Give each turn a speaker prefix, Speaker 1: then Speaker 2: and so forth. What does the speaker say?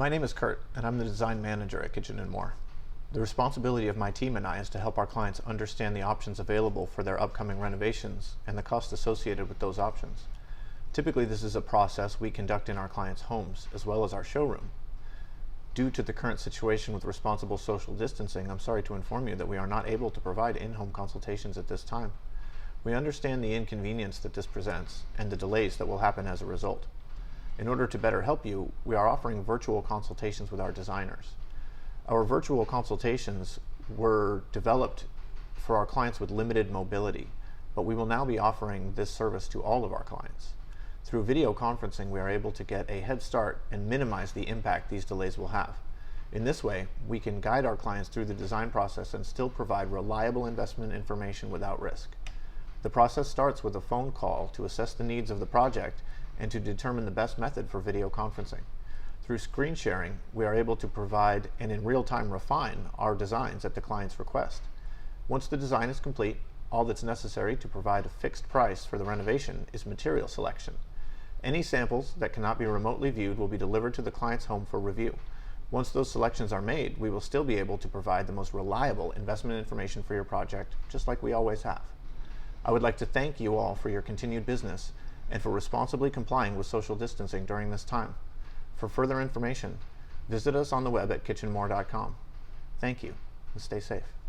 Speaker 1: My name is Kurt, and I'm the design manager at Kitchen&More. The responsibility of my team and I is to help our clients understand the options available for their upcoming renovations and the cost associated with those options. Typically, this is a process we conduct in our clients' homes as well as our showroom. Due to the current situation with responsible social distancing, I'm sorry to inform you that we are not able to provide in-home consultations at this time. We understand the inconvenience that this presents and the delays that will happen as a result. In order to better help you, we are offering virtual consultations with our designers. Our virtual consultations were developed for our clients with limited mobility, but we will now be offering this service to all of our clients. Through video conferencing, we are able to get a head start and minimize the impact these delays will have. In this way, we can guide our clients through the design process and still provide reliable investment information without risk. The process starts with a phone call to assess the needs of the project and to determine the best method for video conferencing. Through screen sharing, we are able to provide and in real time refine our designs at the client's request. Once the design is complete, all that's necessary to provide a fixed price for the renovation is material selection. Any samples that cannot be remotely viewed will be delivered to the client's home for review. Once those selections are made, we will still be able to provide the most reliable investment information for your project, just like we always have. I would like to thank you all for your continued business and for responsibly complying with social distancing during this time. For further information, visit us on the web at kitchenmore.com. Thank you, and stay safe.